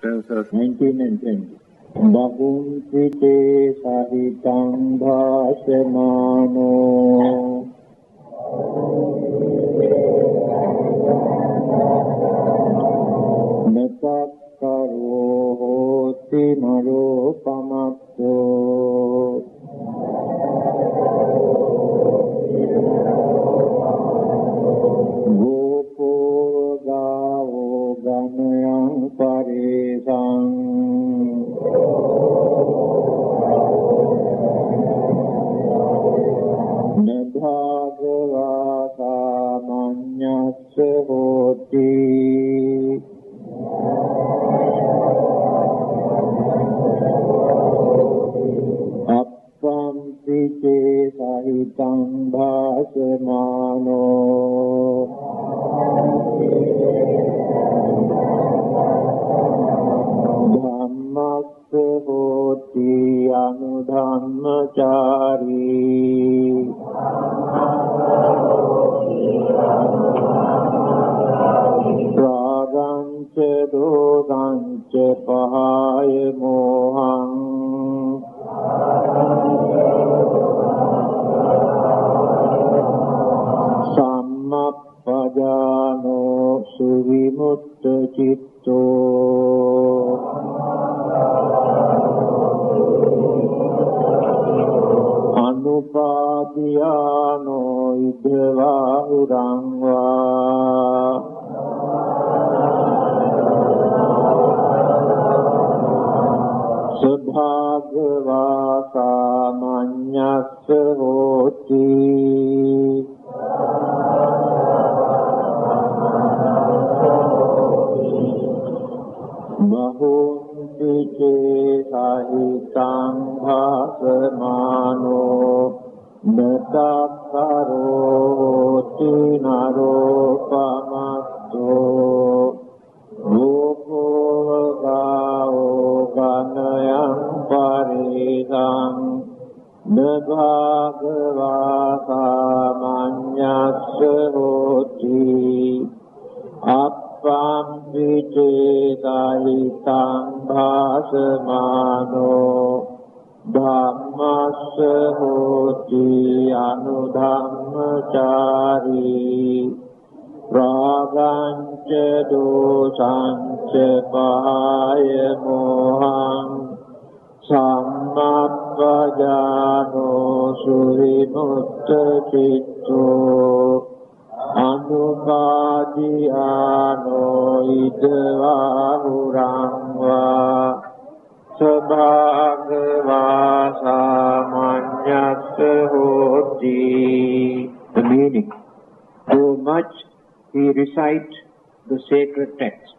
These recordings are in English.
Stanzas 19 and 20. Bahunti te sahitang bhasamano natakkaro hoti naropamatto gopo gavo ganayang paresang bhagavata manyasya hoti appampi te sahitang bhasamano dhammasya hoti anudhammachari raganca dosanca pahaya mohang sammappadano suvimutta citto anupadiyano idva urangva subhagavata manyasya hoti bahunti te sahitang bhasamano natakkaro hoti naropamatto gopo gavo ganayang paresang bhagavata manyasya hoti appampi te sahitang bhasamano dhammasya hoti anudhammachari raganca dosanca pahaya mohang sammappadano suvimutta citto anupadiyano idva urangva sabhagavata manyasya hoti. The meaning: so much he recite the sacred text,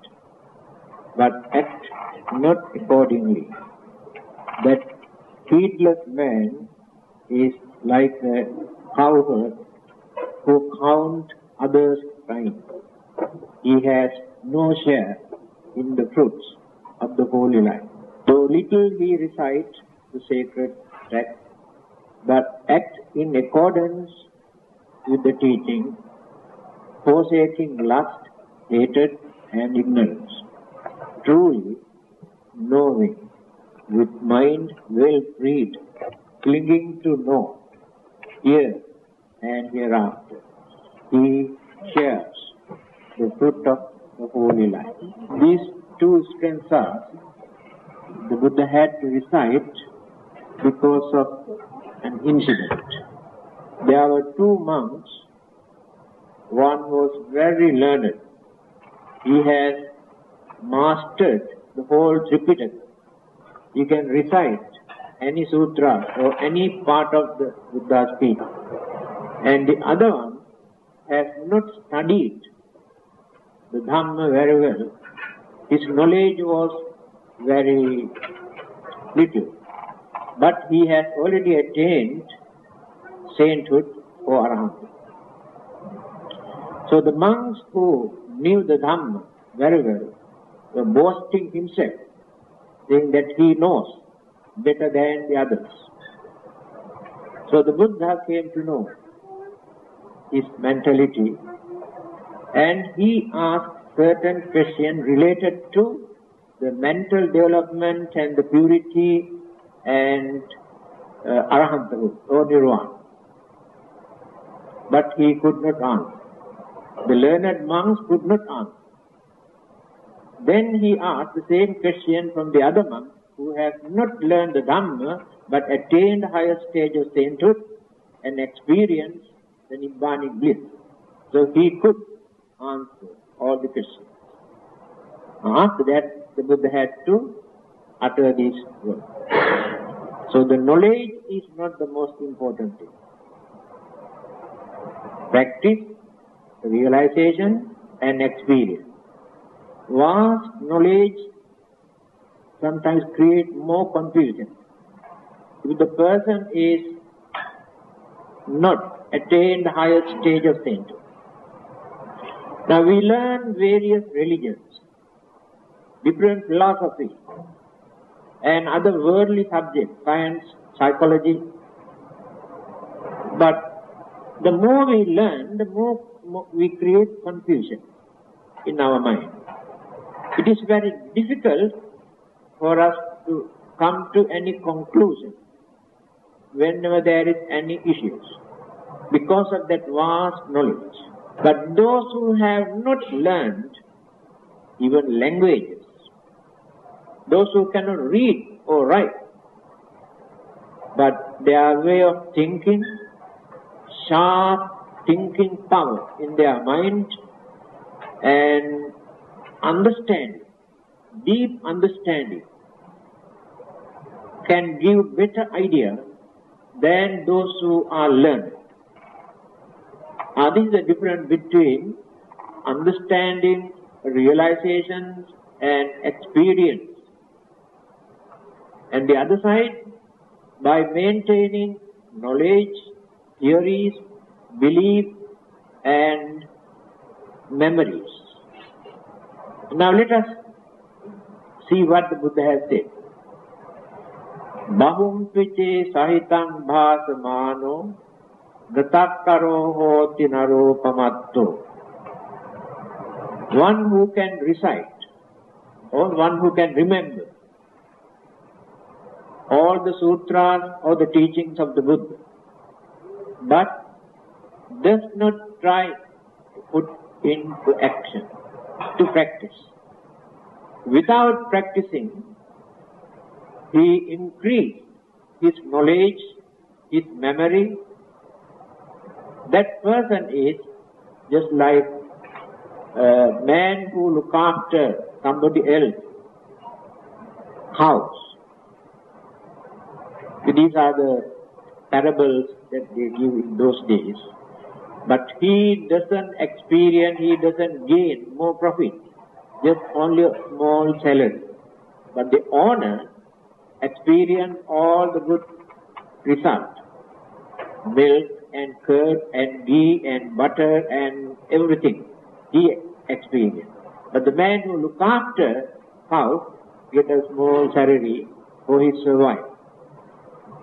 but act not accordingly. That heedless man is like a cowherd who count others' time. He has no share in the fruits of the holy life. So little he recites the sacred text, but act in accordance with the teaching, forsaking lust, hatred, and ignorance. Truly knowing, with mind well freed, clinging to know, here and hereafter, he shares the fruit of the holy life. These two stanzas the Buddha had to recite because of an incident. There were two monks. One was very learned. He had mastered the whole Tripitaka. He can recite any sutra or any part of the Buddha's speech. And the other one has not studied the Dhamma very well. His knowledge was very little. But he has already attained sainthood or arahanthood. So the monks who knew the Dhamma very well were boasting himself, saying that he knows better than the others. So the Buddha came to know his mentality, and he asked certain questions related to the mental development and the purity and arahanthood or nirvana. But he could not answer. The learned monks could not answer. Then he asked the same question from the other monks who have not learned the Dhamma but attained the higher stage of sainthood and experienced the Nibbanic bliss. So he could answer all the questions. After that, the Buddha had to utter these words. So the knowledge is not the most important thing. Practice, realization and experience. Vast knowledge sometimes creates more confusion. If the person is not attained the higher stage of sainthood. Now we learn various religions, different philosophies, and other worldly subjects, science, psychology. But the more we learn, the more we create confusion in our mind. It is very difficult for us to come to any conclusion whenever there is any issues because of that vast knowledge. But those who have not learned even languages, those who cannot read or write, but their way of thinking, sharp thinking power in their mind and understanding, deep understanding, can give better idea than those who are learned. This is the difference between understanding, realization and experience. And the other side, by maintaining knowledge, theories, belief and memories. Now let us see what the Buddha has said. Bahum piche sahitang bhasamano gatakkaro hoti naropamatto. One who can recite or one who can remember all the sutras or the teachings of the Buddha, but does not try to put into action, to practice. Without practicing, he increased his knowledge, his memory. That person is just like a man who looks after somebody else's house. These are the parables that they give in those days. But he doesn't experience, he doesn't gain more profit, just only a small salary. But the owner experience all the good results, milk and curd and ghee and butter and everything he experienced. But the man who looks after house gets a small salary for his survival.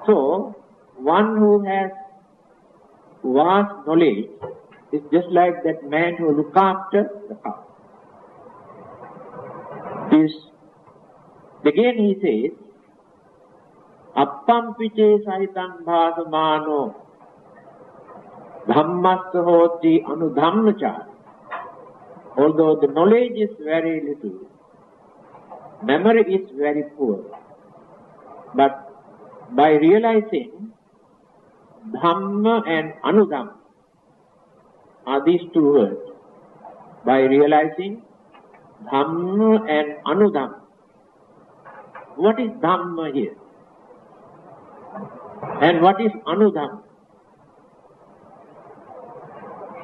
So, one who has vast knowledge is just like that man who looks after the house. Again he says, Appam piche sahitang bhasamano dhammassa hoti anudhammacha. Although the knowledge is very little, memory is very poor, but by realizing Dhamma and Anudhamma are these two words. By realizing Dhamma and Anudhamma. What is Dhamma here? And what is Anudhamma?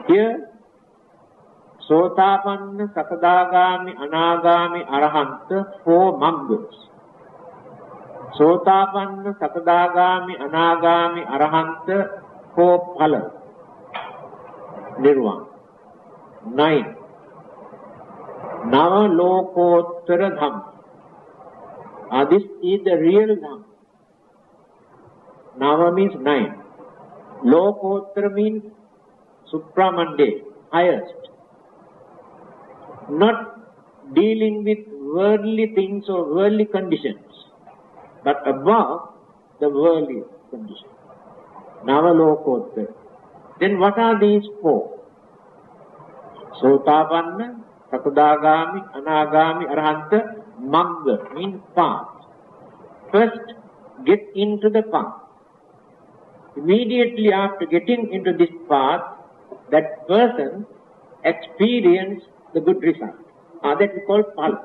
Here, Sotapanna, Sakadagami, Anagami, Arahanta, 4 members. Sotapanna, Sakadagami, Anagami, Arahanta, 4 phalas. Nirvana. 9. Nava Lokottara Dhamma. This is the real Dhamma. Nava means 9. Lokottara means supramande, highest. Not dealing with worldly things or worldly conditions, but above the worldly conditions. Navalokottara. Then what are these four? Sotapanna, Sakadagami, Anagami, Arhanta, Magga, means path. First, get into the path. Immediately after getting into this path, that person experience the good result. That we call phala.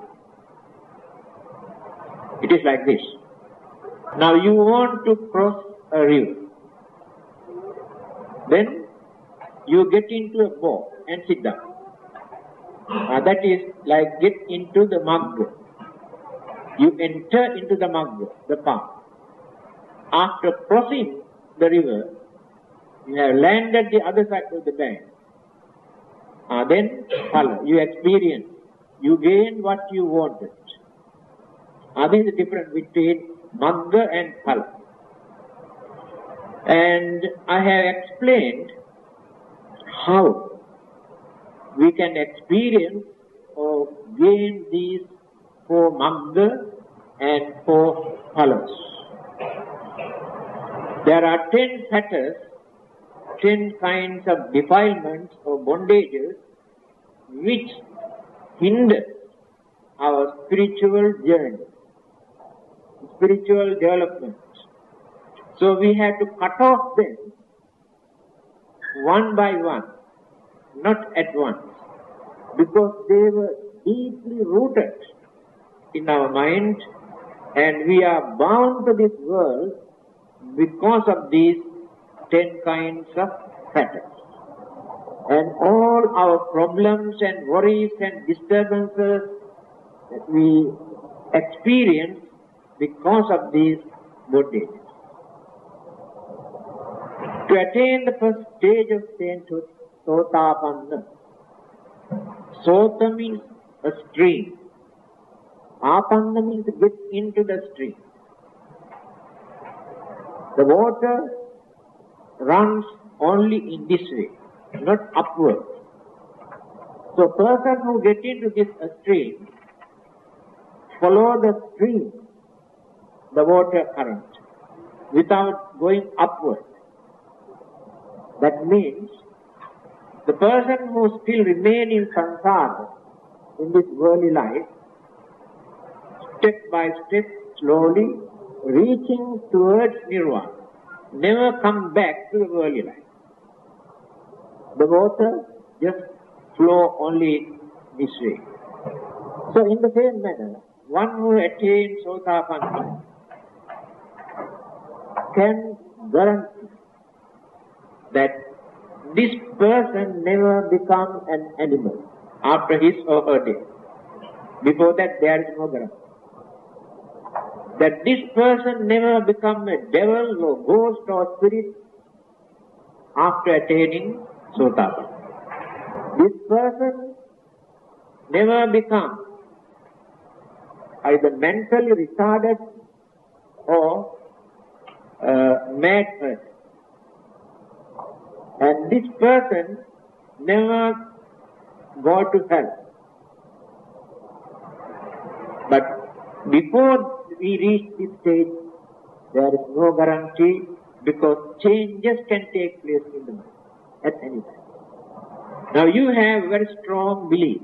It is like this. Now you want to cross a river. Then you get into a boat and sit down. That is like get into the magga. You enter into the magga, the path. After crossing the river, you have landed the other side of the bank. Then phala, you experience, you gain what you wanted. This is the difference between magga and phala. And I have explained how we can experience or gain these four magga and four phalas. There are 10 fetters, 10 kinds of defilements or bondages which hinder our spiritual journey, spiritual development. So we have to cut off them one by one, not at once, because they were deeply rooted in our mind and we are bound to this world because of these 10 kinds of fetters. And all our problems and worries and disturbances that we experience because of these bondages. To attain the first stage of sainthood, Sotapanna. Sota means a stream. Apanna means get into the stream. The water runs only in this way, not upward. So person who get into this stream, follow the stream, the water current, without going upward. That means the person who still remain in samsara, in this worldly life, step by step, slowly, reaching towards nirvana, never come back to the worldly life. The water just flow only this way. So in the same manner, one who attains Sotapanna can guarantee that this person never becomes an animal after his or her death. Before that there is no guarantee. That this person never becomes a devil or ghost or spirit after attaining Sotapanna. This person never becomes either mentally retarded or mad person. And this person never go to hell. But before we reach this stage, there is no guarantee because changes can take place in the mind at any time. Now you have very strong belief,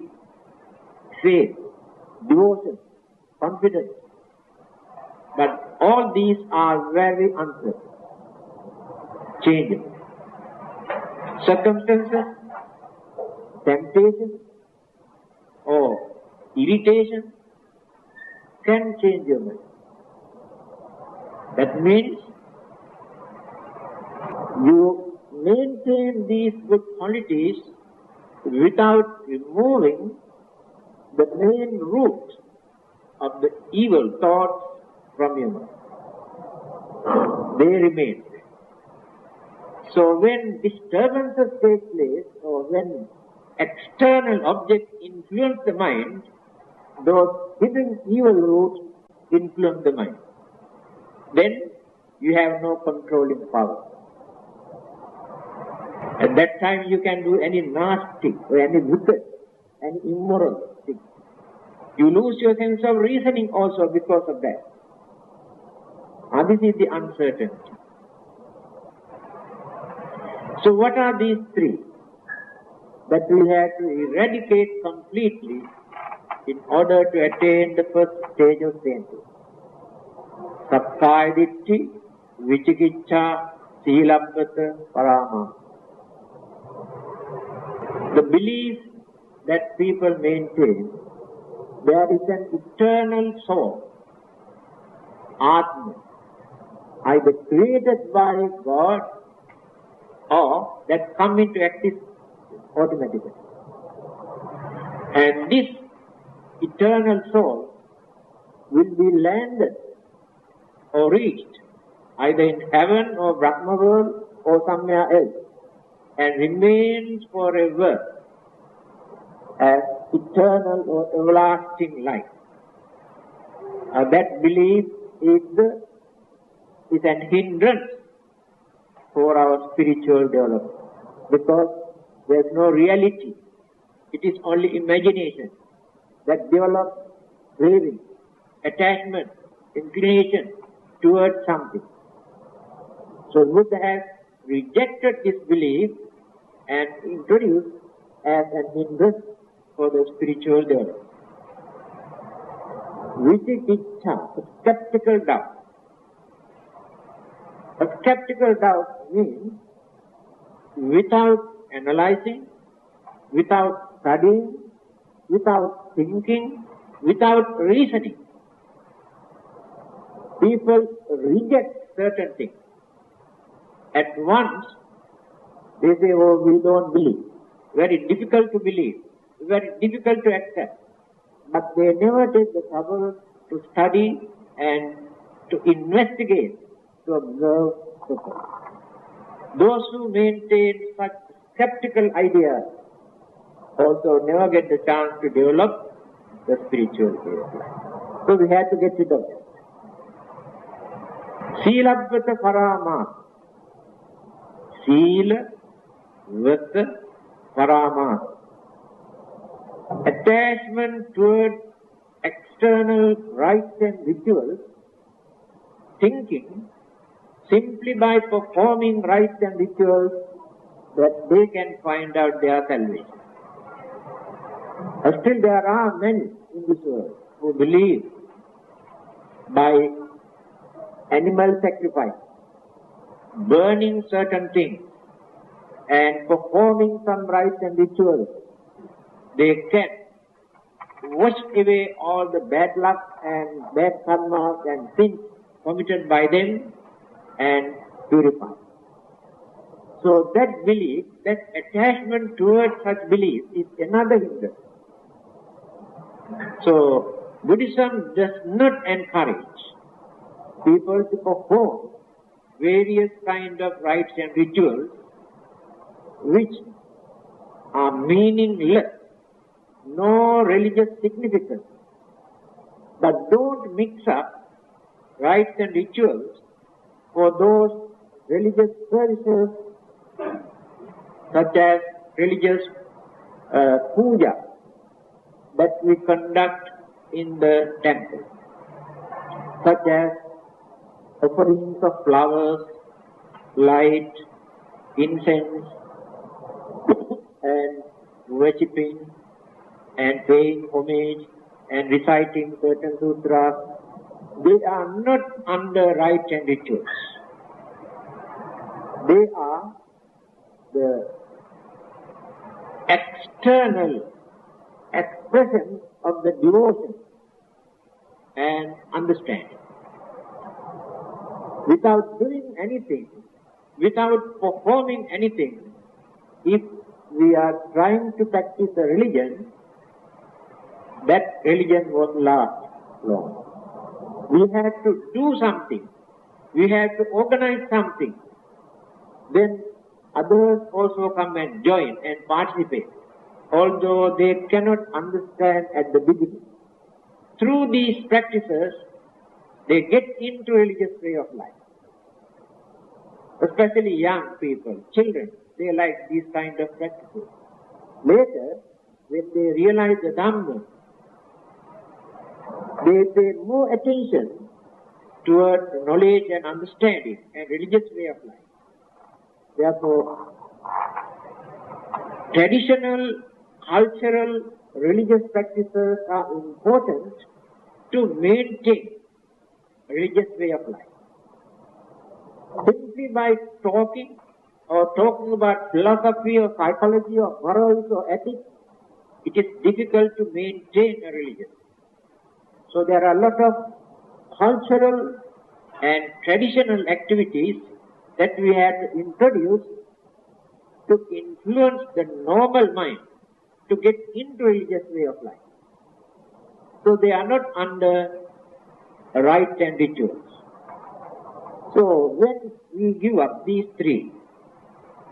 faith, devotion, confidence. But all these are very uncertain. Changes. Circumstances, temptation, or irritation can change your mind. That means you maintain these good qualities without removing the main root of the evil thoughts from your mind. They remain. So when disturbances take place or when external objects influence the mind, those hidden evil roots influence the mind. Then you have no controlling power. At that time you can do any nasty or any wicked, any immoral thing. You lose your sense of reasoning also because of that. And this is the uncertainty. So what are these three that we have to eradicate completely in order to attain the first stage of sainthood? Sakkaya Ditthi, Vicikiccha, Silabbata, Parama. The belief that people maintain there is an eternal soul, Atma, either created by God or that come into existence automatically. And this eternal soul will be landed or reached either in heaven or Brahma world or somewhere else and remains forever as eternal or everlasting life. That belief is an hindrance for our spiritual development because there is no reality. It is only imagination that develops craving, attachment, inclination towards something. So Buddha has rejected this belief and introduced as an hindrance for the spiritual development. Vicikiccha, a skeptical doubt. A skeptical doubt means without analyzing, without studying, without thinking, without reasoning, people reject certain things. At once, they say, oh, we don't believe. Very difficult to believe, very difficult to accept. But they never take the trouble to study and to investigate, to observe the fact. Those who maintain such skeptical ideas also never get the chance to develop the spiritual life. So we have to get rid of that. Silabbata Parama. Sila Vata Parama. Attachment towards external rites and rituals, thinking simply by performing rites and rituals that they can find out their salvation. Still there are many in this world who believe by animal sacrifice, burning certain things and performing some rites and rituals, they can wash away all the bad luck and bad karmas and sins committed by them and purify. So that belief, that attachment towards such belief is another hindrance. So Buddhism does not encourage people to perform various kind of rites and rituals which are meaningless, no religious significance. But don't mix up rites and rituals for those religious services such as religious puja that we conduct in the temple, such as offerings of flowers, light, incense, and worshipping and paying homage and reciting certain sutras. They are not under rites and rituals. They are the external expression of the devotion and understanding. Without doing anything, without performing anything, if we are trying to practice a religion, that religion won't last long. We have to do something. We have to organize something. Then others also come and join and participate, although they cannot understand at the beginning. Through these practices, they get into religious way of life. Especially young people, children, they like these kind of practices. Later, when they realize the Dhamma, they pay more attention towards knowledge and understanding and religious way of life. Therefore, traditional, cultural, religious practices are important to maintain a religious way of life. Simply by talking about philosophy or psychology or morals or ethics, it is difficult to maintain a religion. So there are a lot of cultural and traditional activities that we have to introduce to influence the normal mind to get into religious way of life. So they are not under rites and rituals. So when we give up these three,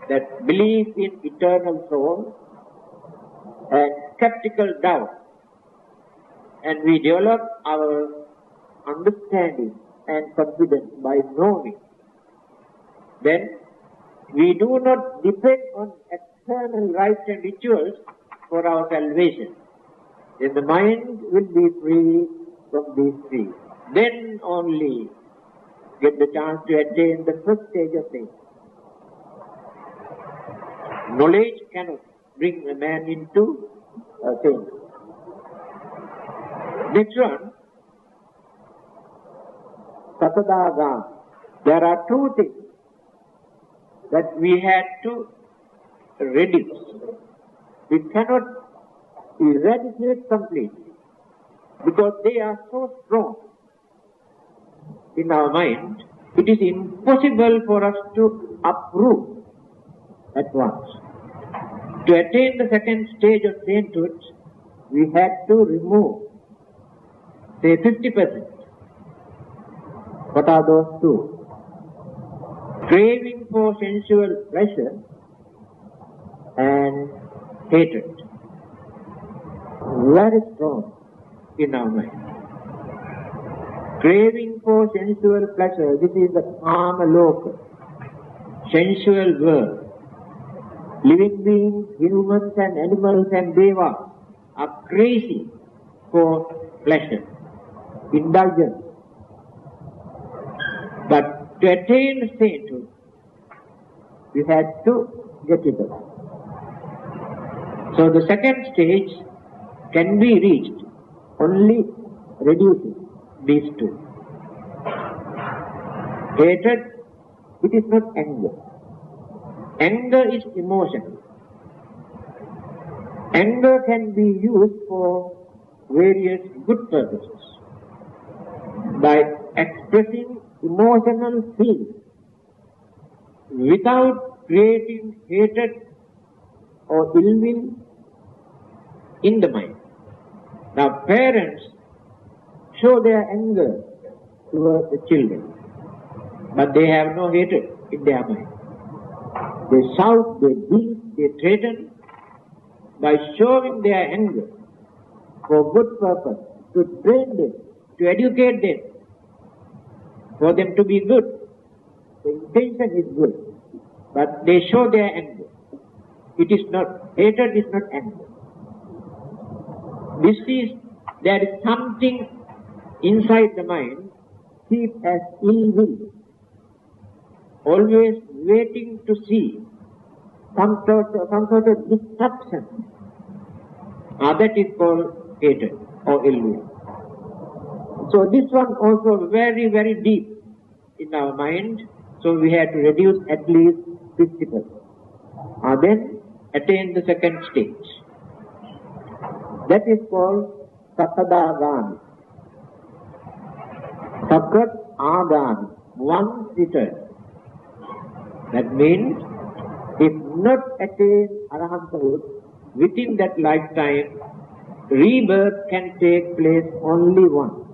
that belief in eternal soul and skeptical doubt, and we develop our understanding and confidence by knowing, then we do not depend on external rites and rituals for our salvation. Then the mind will be free from these three. Then only get the chance to attain the first stage of faith. Knowledge cannot bring a man into faith. Next one, Satadagam. There are two things that we had to reduce. We cannot eradicate completely because they are so strong in our mind. It is impossible for us to uproot at once. To attain the second stage of sainthood, we had to remove, say, 50%. What are those two? Craving for sensual pleasure and hatred. Very strong in our mind. Craving for sensual pleasure, this is the kama loka, sensual world. Living beings, humans and animals and devas are crazy for pleasure, indulgence. But to attain sainthood, we had to get it up. So the second stage can be reached only reducing these two. Hatred, it is not anger. Anger is emotion. Anger can be used for various good purposes. By expressing emotional feelings without creating hatred or ill will in the mind. Now parents show their anger towards the children, but they have no hatred in their mind. They shout, they beat, they threaten by showing their anger for good purpose, to train them, to educate them, for them to be good. The intention is good, but they show their anger. It is not, hatred is not anger. There is something inside the mind, keep as ill will, always waiting to see some sort of disruption. That is called hatred or ill will. So this one also very, very deep in our mind. So we had to reduce at least 50%. Then attain the second stage. That is called Sakadagami. Sakat Agami, one return. That means, if not attain Arahanthood within that lifetime, rebirth can take place only once.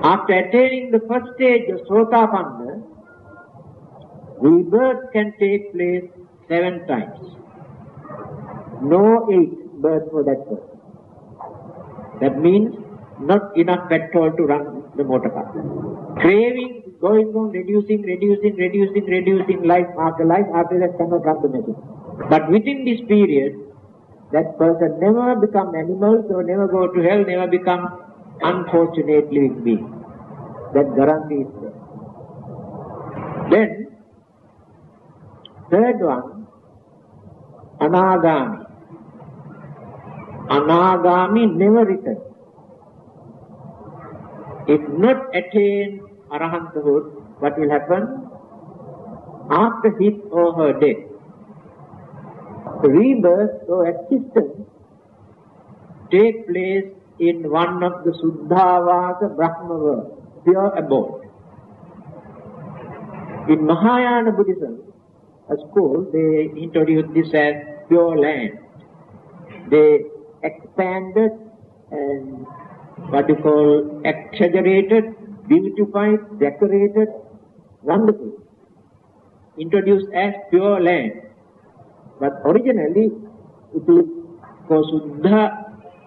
After attaining the first stage of Sotapanna, rebirth can take place 7 times. No 8 births for that person. That means not enough petrol to run the motor car. Craving is going on, reducing, life after that cannot run the machine. But within this period, that person never become animals or never go to hell, never become unfortunately with me. That guarantee is there. Then, third one, anagami. Anagami never returns. If not attain arahanthood, what will happen? After his or her death, rebirth or existence take place in one of the Suddhavasa Brahma world, pure abode. In Mahayana Buddhism, a school, they introduced this as pure land. They expanded and what you call exaggerated, beautified, decorated, wonderful. Introduced as pure land. But originally it is called Suddha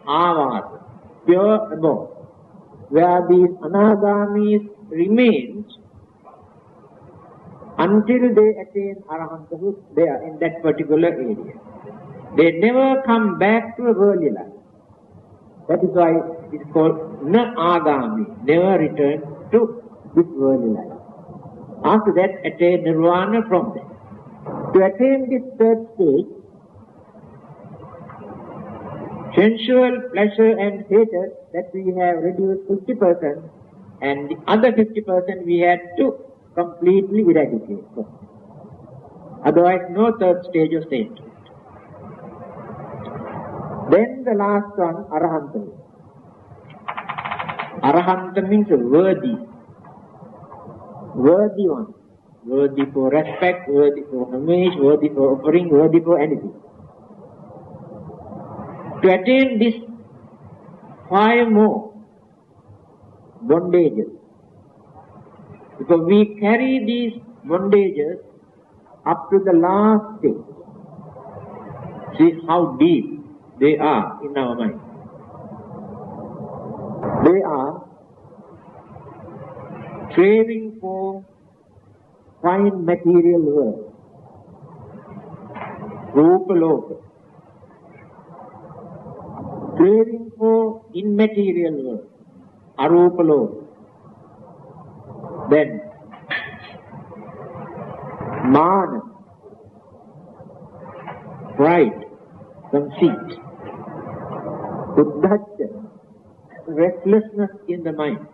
Avasa, pure abode, where these anagamis remain until they attain arahanthood there in that particular area. They never come back to a worldly life. That is why it is called na agami, never return to this worldly life. After that, attain nirvana from there. To attain this third stage, sensual pleasure and hatred that we have reduced 50%, and the other 50% we had to completely eradicate. Otherwise, no third stage of sainthood. Then the last one, arahanta. Arahanta means worthy. Worthy one. Worthy for respect, worthy for homage, worthy for offering, worthy for anything. To attain this 5 more bondages, because we carry these bondages up to the last stage. See how deep they are in our mind. They are craving for fine material world, rupa loka. Craving for immaterial world, arupa loka. Then, mana, pride, conceit, uddhacca, restlessness in the mind,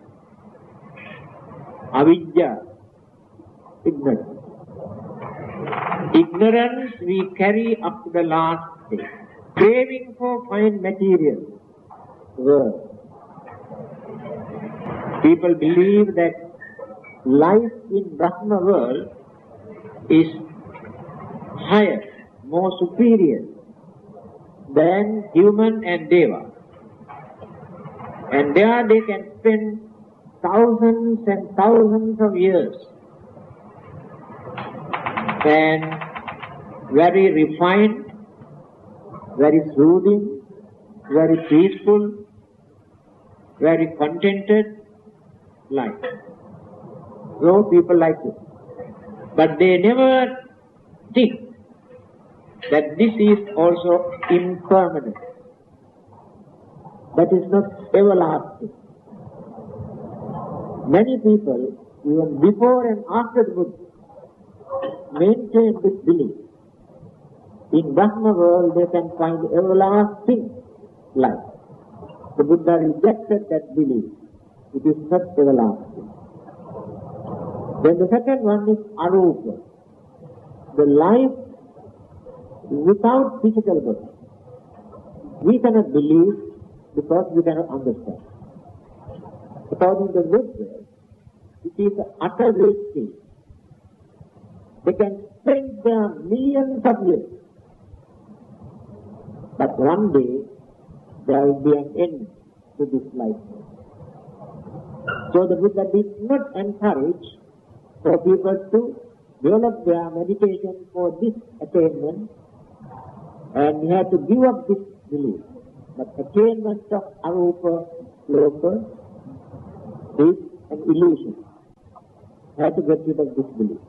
avidya, ignorance. Ignorance we carry up to the last stage. Craving for fine material world. People believe that life in Brahma world is higher, more superior than human and deva. And there they can spend thousands and thousands of years and very refined, very soothing, very peaceful, very contented life. So people like it. But they never think that this is also impermanent. That is not everlasting. Many people, even before and after the Buddha, maintain this belief. In Brahma world they can find everlasting life. The Buddha rejected that belief. It is not everlasting. Then the second one is arupa. The life without physical body. We cannot believe because we cannot understand. According to Buddha, it is the utter wasting. They can spend their millions of years. But one day, there will be an end to this life. So the Buddha did not encourage for people to develop their meditation for this attainment, and we have to give up this belief. But attainment of arupa loka is an illusion. We have to get rid of this belief.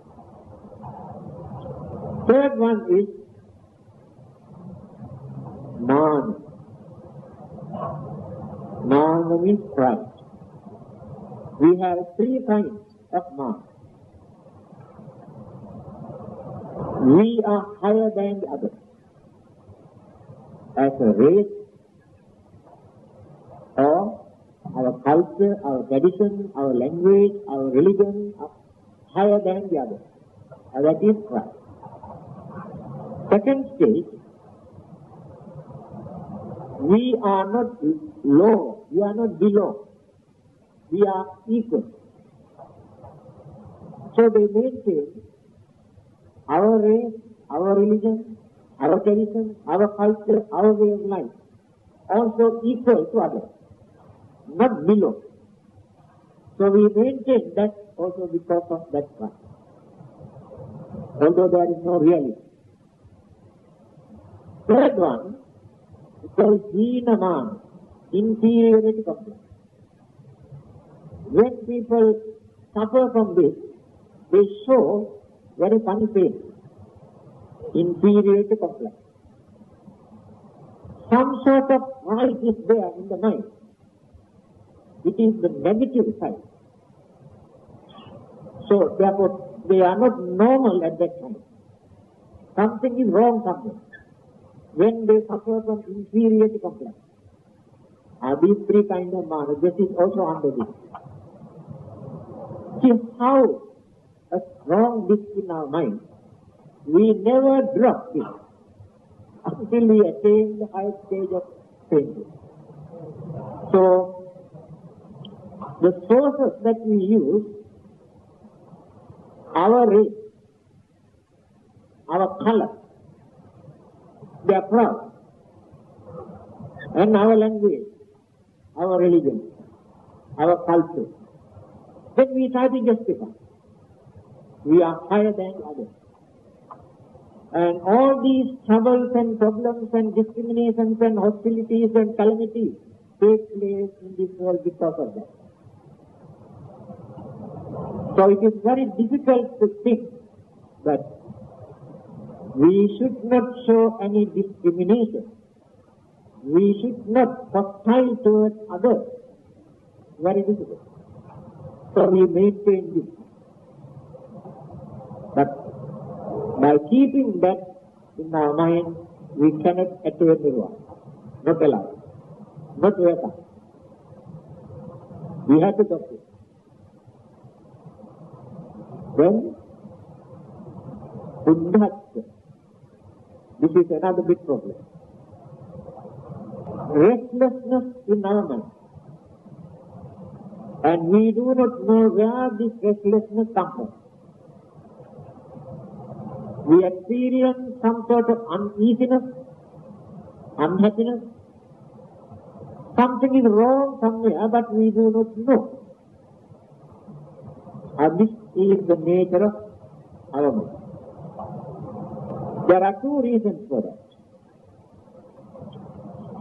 Third one is man. Nama means pride. We have three kinds of Maha. We are higher than the others. As a race, or our culture, our tradition, our language, our religion are higher than the others. That is pride. Second stage, we are not low, we are not below, we are equal. So they maintain our race, our religion, our tradition, our culture, our way of life, also equal to others, not below. So we maintain that also because of that pride, although there is no reality. Third one, is called Dhammananda, inferiority complex. When people suffer from this, they show very funny face, inferiority complex. Some sort of pride is there in the mind. It is the negative side. So therefore, they are not normal at that time. Something is wrong somewhere. When they suffer from inferiority complex, these three kinds of Maha, this is also under this. See how a strong this in our mind, we never drop it until we attain the high stage of faith. So, the sources that we use, our race, our color, they are proud, and our language, our religion, our culture. Then we try to justify. We are higher than others. And all these troubles and problems and discriminations and hostilities and calamities take place in this world because of that. So it is very difficult to think that we should not show any discrimination. We should not hostile towards others. Very difficult. So we maintain this. But by keeping that in our mind, we cannot attain nirvana. Not alive. Not wake up. We have to go through. Then, Uddhatya. This is another big problem. Restlessness in our mind. And we do not know where this restlessness comes from. We experience some sort of uneasiness, unhappiness. Something is wrong somewhere, but we do not know. And this is the nature of our mind. There are two reasons for that.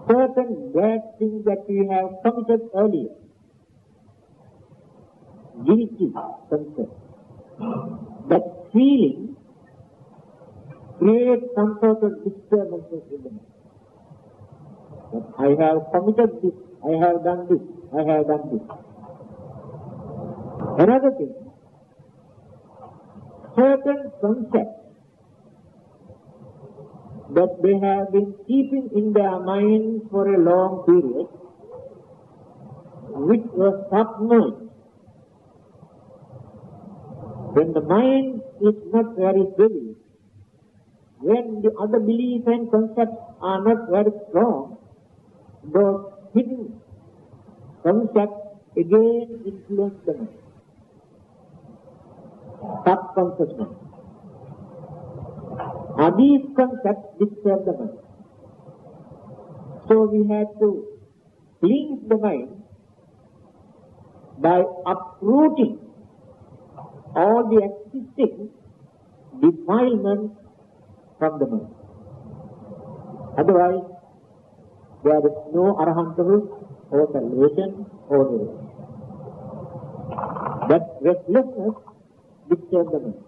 Certain bad things that we have committed earlier, guilty concern, that feeling creates some sort of disturbances in the mind. That I have committed this, I have done this, I have done this. Another thing, certain concepts that they have been keeping in their mind for a long period, which was submerged. When the mind is not very steady, when the other beliefs and concepts are not very strong, those hidden concepts again influence the mind. Subconscious mind. These concepts disturb the mind. So we have to cleanse the mind by uprooting all the existing defilements from the mind. Otherwise, there is no arahanthood or salvation or nirvana. That restlessness disturbs the mind.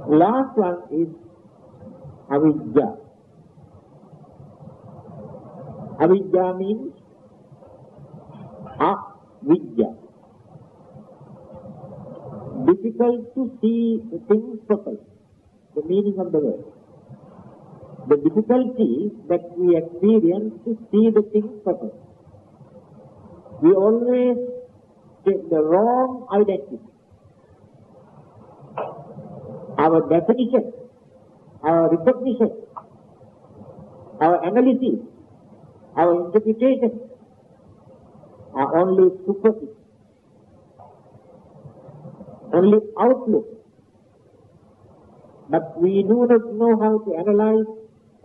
Last one is avidya. Avidya means avidya. Difficult to see the things properly. The meaning of the word. The difficulty that we experience to see the things properly. We always take the wrong identity. Our definition, our recognition, our analysis, our interpretation are only superficial, only outlook. But we do not know how to analyze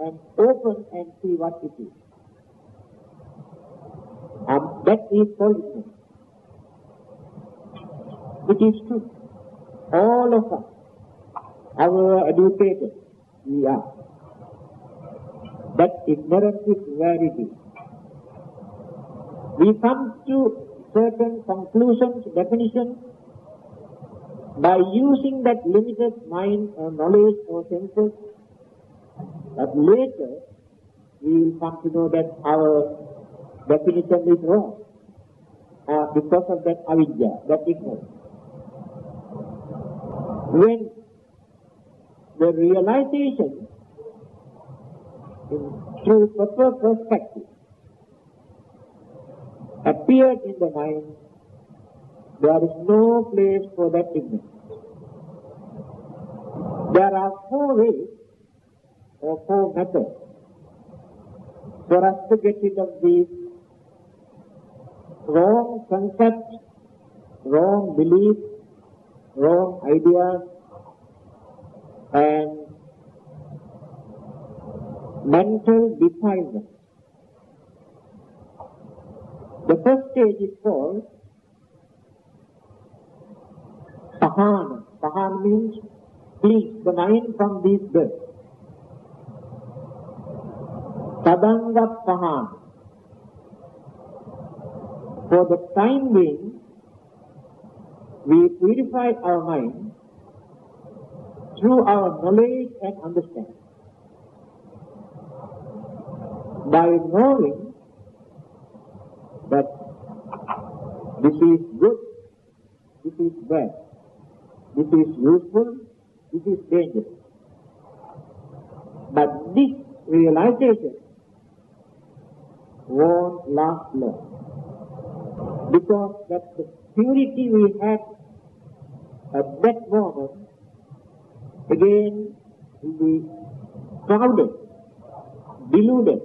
and open and see what it is. And that is foolishness. It is true. All of us, our educated, we are. That ignorance is very deep. We come to certain conclusions, definitions, by using that limited mind or knowledge or senses, but later we will come to know that our definition is wrong because of that avidya, that ignorance. When the realization through proper perspective appeared in the mind, there is no place for that ignorance. There are 4 ways or 4 methods for us to get rid of these wrong concepts, wrong beliefs, wrong ideas, and mental defilement. The first stage is called Pahana. Pahana means cleanse the mind from these births. Tadanga Pahana. For the time being, we purify our mind through our knowledge and understanding. By knowing that this is good, this is bad, this is useful, this is dangerous. But this realization won't last long. Because that the purity we had at that moment again will be clouded, deluded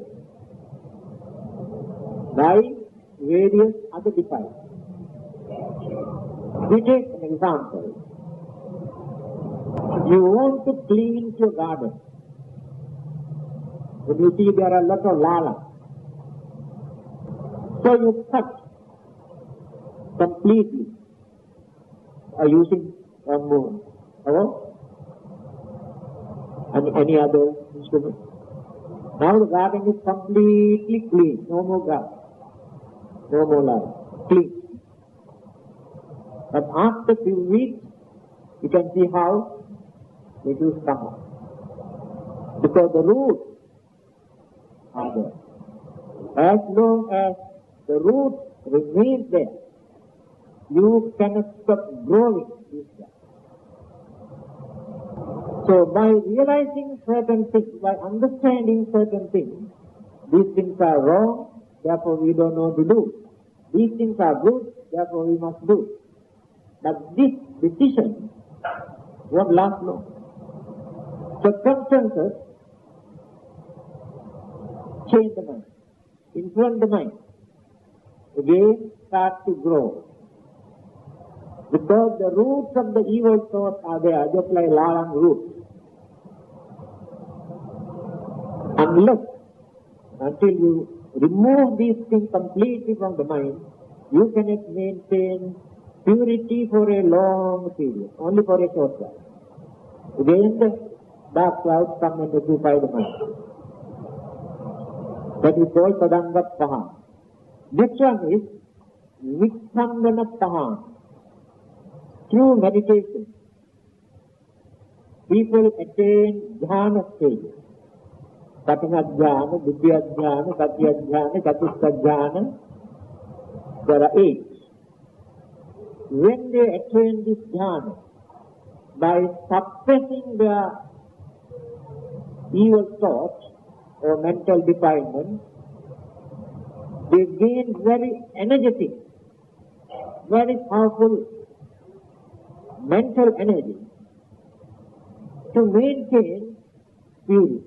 by various other defilements. We take an example. You want to clean your garden. When you see there are a lot of lala, so you cut completely using a moon or any other instrument. Now the garden is completely clean, no more grass, no more lava, clean. But after a few weeks, you can see how it will come up. Because the roots are there. As long as the roots remain there, you cannot stop growing this plant. So by realizing certain things, by understanding certain things, these things are wrong, therefore we don't know to do. These things are good, therefore we must do. But this decision won't last long. Circumstances change the mind, influence the mind, again start to grow. Because the roots of the evil thoughts are there, just like lalang roots. Until you remove these things completely from the mind, you cannot maintain purity for a long period, only for a short while. Again the dark clouds come and occupy the mind. That is called Padanga Pahan. This one is Viksandana Pahan. Through meditation, people attain jhana stage, Prathama-dhyana, Ditya-dhyana, Tatya-dhyana, Chatushta-dhyana. There are 8. When they attain this dhyana, by suppressing their evil thoughts or mental defilement, they gain very energetic, very powerful mental energy to maintain purity,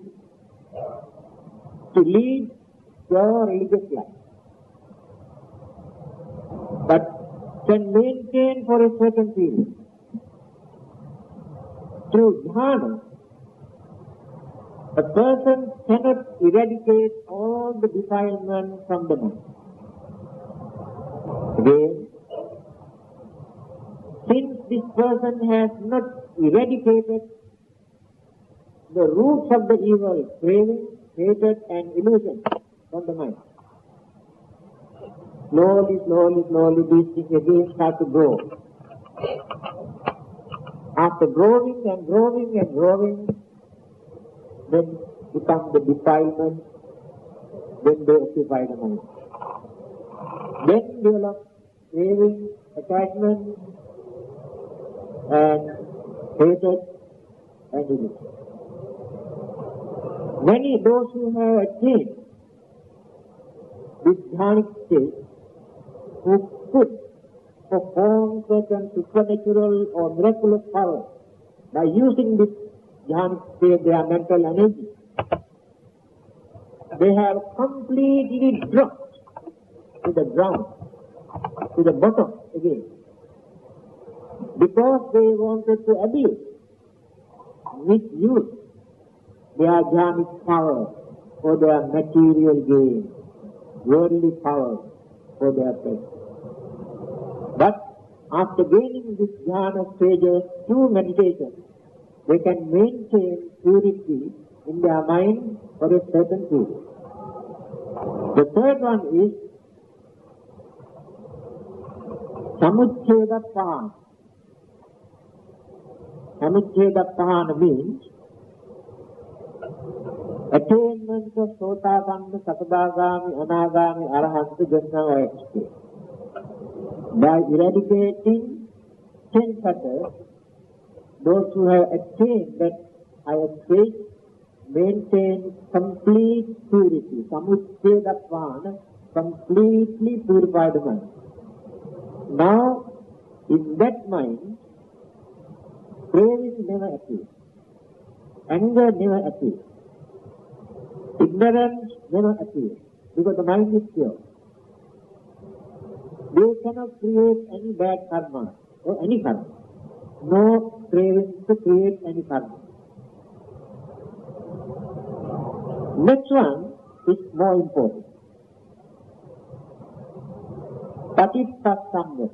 to lead pure religious life. But can maintain for a certain period. Through dhyana, a person cannot eradicate all the defilement from the mind. Again, since this person has not eradicated the roots of the evil, craving, hatred and illusion from the mind, slowly these things again start to grow. After growing, then become the defilement, then they occupy the mind. Then develop craving, attachment, and hatred and illusion. Many those who have attained this dhyanic state, who could perform certain supernatural or miraculous power by using this dhyanic state, their mental energy, they have completely dropped to the ground, to the bottom again, because they wanted to abuse, misuse their dhyanic power for their material gain, worldly power for their pleasure. But after gaining this dhyana stages through meditation, they can maintain purity in their mind for a certain period. The third one is Samuchcheda-pahana. Samuchcheda-pahana means attainment of Sotapanna, Sakadagami, Anagami, Arahanta, Jnana state. By eradicating 10 fetters, those who have attained that higher state maintain complete purity, Samuchcheda-pahana, completely purified mind. Now, in that mind, craving never appears, anger never appears, ignorance never appears, because the mind is pure. They cannot create any bad karma or any karma. No craving to create any karma. Next one is more important. Patitta-samvara.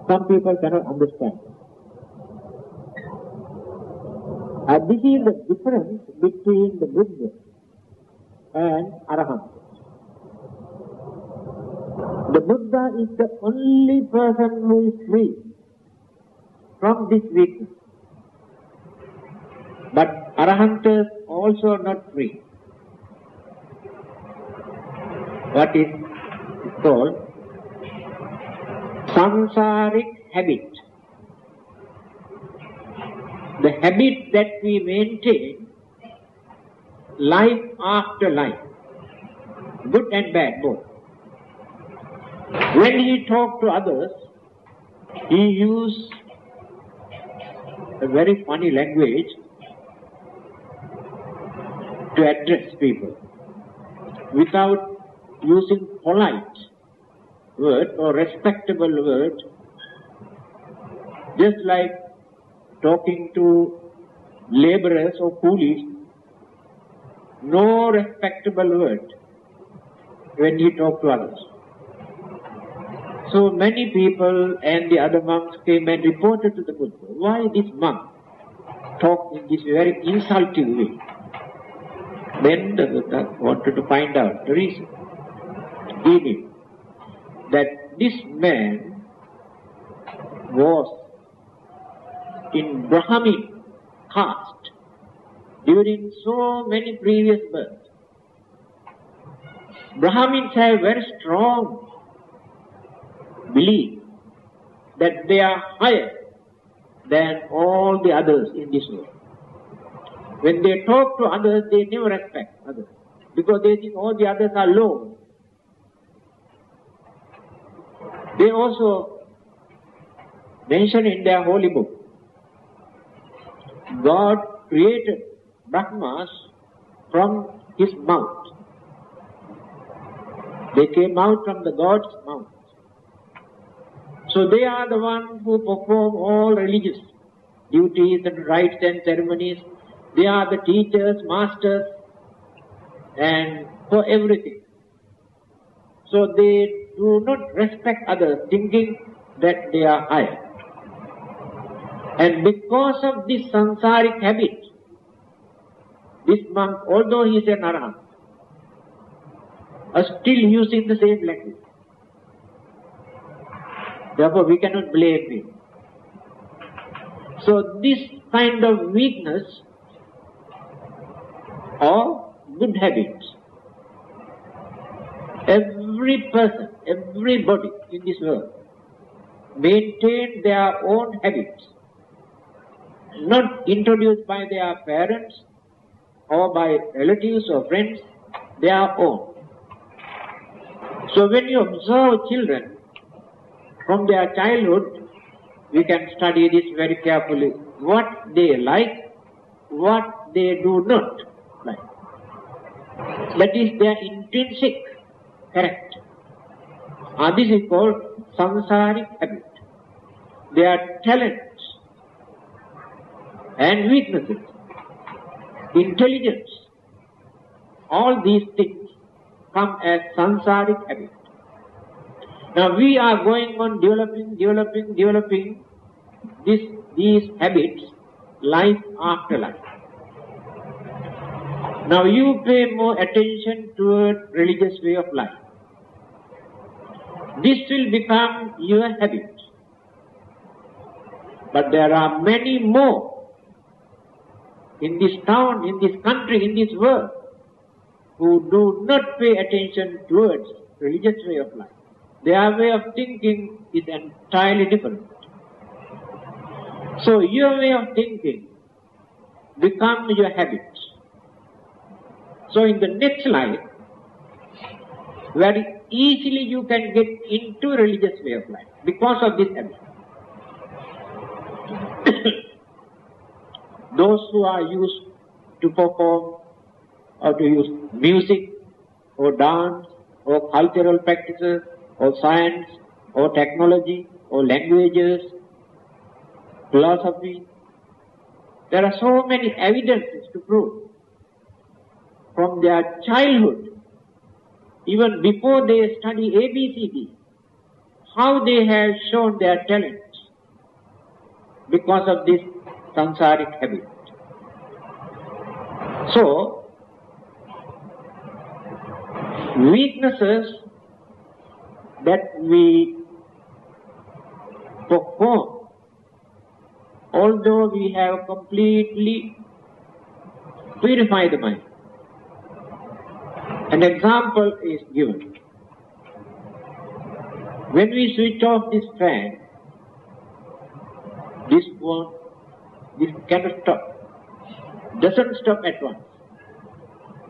Some people cannot understand. This is the difference between the Buddha and Arahant. The Buddha is the only person who is free from this weakness. But Arahantas also are not free. What is called samsaric habit. The habit that we maintain life after life, good and bad both. When he talked to others, he used a very funny language to address people without using polite word or respectable word, just like talking to laborers or coolies, no respectable word when he talked to others. So many people and the other monks came and reported to the Buddha, why this monk talked in this very insulting way? Then the Buddha wanted to find out the reason. He knew that this man was in Brahmin caste, during so many previous births. Brahmins have very strong belief that they are higher than all the others in this world. When they talk to others, they never respect others, because they think all the others are low. They also mention in their holy book, God created Brahmas from his mouth. They came out from the God's mouth. So they are the ones who perform all religious duties and rites and ceremonies. They are the teachers, masters, and for everything. So they do not respect others, thinking that they are higher. And because of this samsaric habit, this monk, although he is an arahant, are still using the same language. Therefore, we cannot blame him. So this kind of weakness or good habits, every person, everybody in this world maintain their own habits, not introduced by their parents or by relatives or friends, their own. So when you observe children from their childhood, we can study this very carefully, what they like, what they do not like. That is their intrinsic character. This is called samsaric habit. Their talents and weaknesses, intelligence, all these things come as samsaric habit. Now we are going on developing these habits life after life. Now you pay more attention toward religious way of life. This will become your habit. But there are many more in this town, in this country, in this world, who do not pay attention towards religious way of life. Their way of thinking is entirely different. So your way of thinking becomes your habits. So in the next life, very easily you can get into religious way of life because of this habit. Those who are used to perform or to use music or dance or cultural practices or science or technology or languages, philosophy, there are so many evidences to prove from their childhood, even before they study ABCD, how they have shown their talents because of this samsaric habit. So, weaknesses that we perform, although we have completely purified the mind. An example is given. When we switch off this fan, this cannot stop. Doesn't stop at once.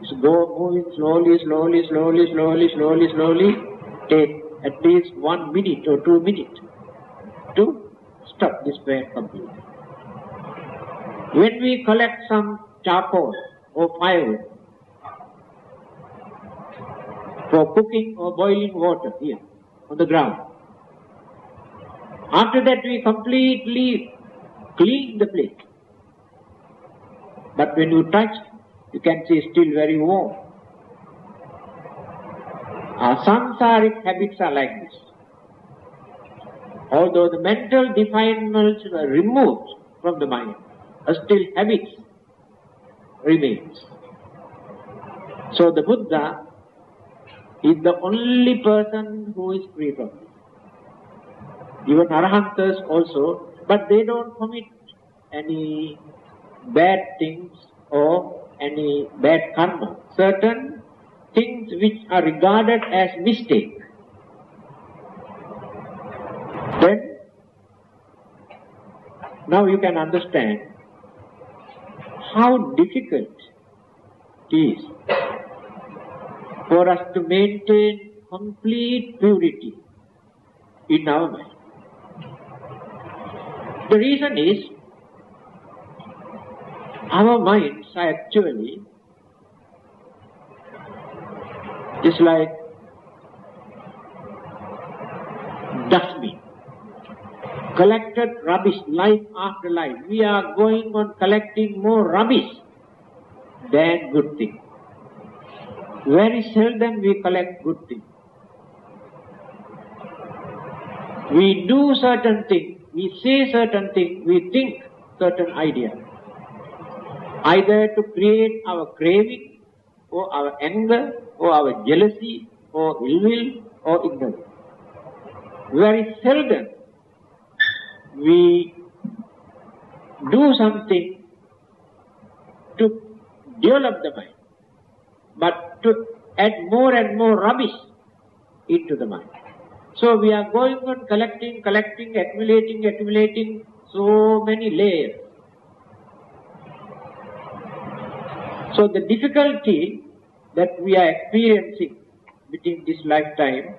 It's moving slowly, take at least 1 minute or 2 minutes to stop this fan completely. When we collect some charcoal or firewood for cooking or boiling water here on the ground, after that we completely clean the place. But when you touch, you can see it's still very warm. Our samsaric habits are like this. Although the mental defilements were removed from the mind, still habits remains. So the Buddha is the only person who is free from this. Even Arahantas also, but they don't commit any bad things or any bad karma. Certain things which are regarded as mistake. Then, now you can understand how difficult it is for us to maintain complete purity in our mind. The reason is, our minds are actually just like dustbin, collected rubbish life after life. We are going on collecting more rubbish than good things. Very seldom we collect good things. We do certain things, we say certain things, we think certain ideas, either to create our craving, or our anger, or our jealousy, or ill will, or ignorance. Very seldom we do something to develop the mind, but to add more and more rubbish into the mind. So we are going on collecting, accumulating so many layers. So the difficulty that we are experiencing within this lifetime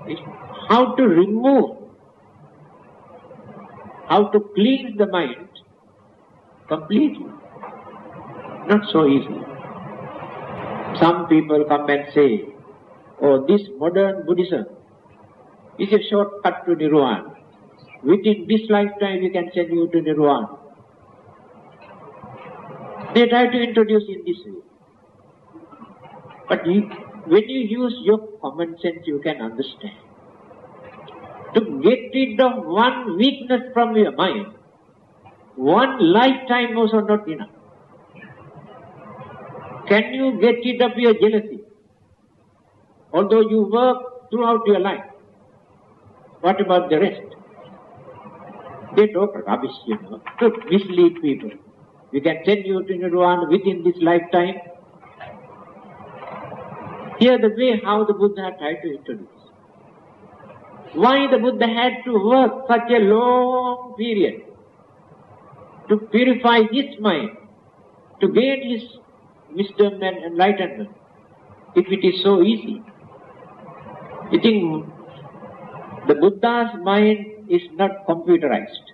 is how to remove, how to cleanse the mind completely. Not so easy. Some people come and say, oh, this modern Buddhism is a shortcut to Nirvana. Within this lifetime we can send you to Nirvana. They try to introduce in this way. But when you use your common sense, you can understand. To get rid of one weakness from your mind, one lifetime also not enough. Can you get rid of your jealousy? Although you work throughout your life. What about the rest? They talk rubbish, to mislead people. We can send you to Nirvana within this lifetime. Here the way how the Buddha tried to introduce. Why the Buddha had to work such a long period to purify his mind, to gain his wisdom and enlightenment, if it is so easy? You think the Buddha's mind is not computerized.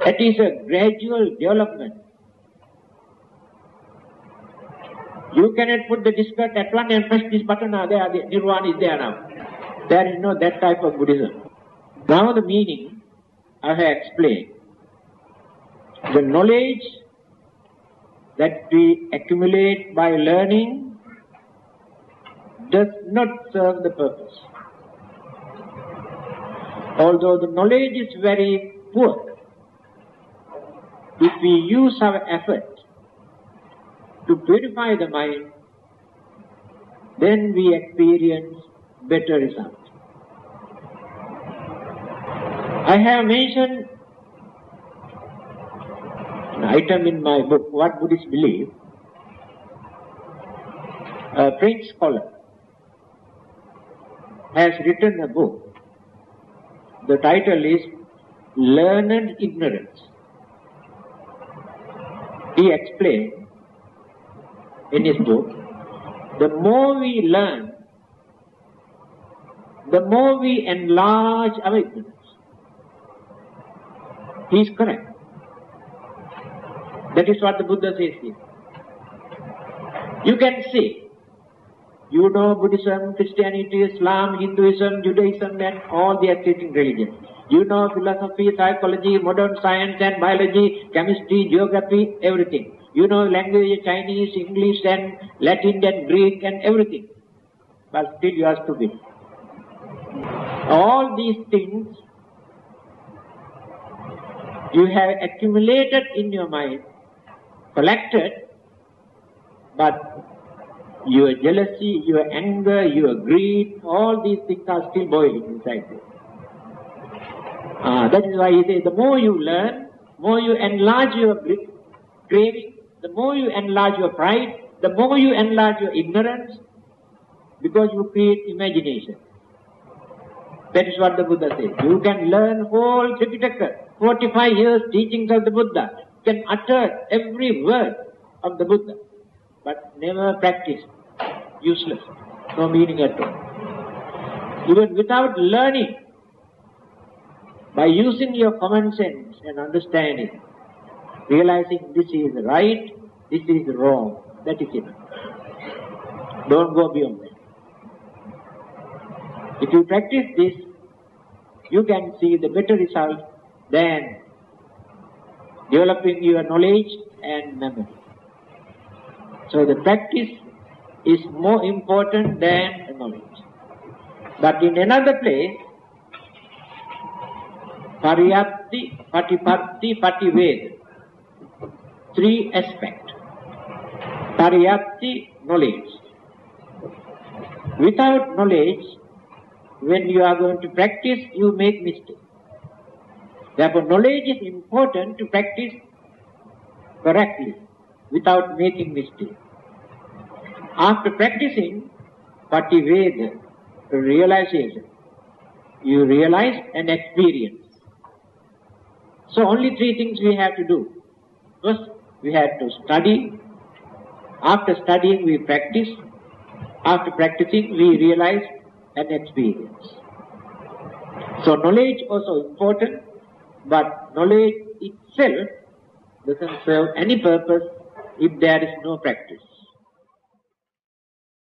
It is a gradual development. You cannot put the diskette at one and press this button, there, the Nirvana is there now. There is no that type of Buddhism. Now the meaning I have explained. The knowledge that we accumulate by learning does not serve the purpose. Although the knowledge is very poor, if we use our effort to purify the mind, then we experience better results. I have mentioned an item in my book, What Buddhists Believe. A French scholar has written a book. The title is Learned Ignorance. He explained in his book, the more we learn, the more we enlarge our ignorance. He is correct. That is what the Buddha says here. You can say, you know Buddhism, Christianity, Islam, Hinduism, Judaism and all the existing religions. You know philosophy, psychology, modern science and biology, chemistry, geography, everything. You know language, Chinese, English and Latin and Greek and everything. But still you are stupid. All these things you have accumulated in your mind, collected, but your jealousy, your anger, your greed, all these things are still boiling inside you. That is why he says, the more you learn, more you enlarge your craving, the more you enlarge your pride, the more you enlarge your ignorance, because you create imagination. That is what the Buddha says. You can learn whole Tripitaka, 45 years teachings of the Buddha, you can utter every word of the Buddha, but never practice. Useless. No meaning at all. Even without learning, by using your common sense and understanding, realizing this is right, this is wrong, that is enough. Don't go beyond that. If you practice this, you can see the better result than developing your knowledge and memory. So the practice is more important than the knowledge. But in another place, Pariyatti, Patipatti, Pativeda. Three aspects. Pariyatti, knowledge. Without knowledge, when you are going to practice, you make mistakes. Therefore, knowledge is important to practice correctly, without making mistakes. After practicing, Pativeda, realization, you realize and experience. So only three things we have to do. First, we have to study. After studying, we practice. After practicing, we realize and experience. So knowledge also important, but knowledge itself doesn't serve any purpose if there is no practice.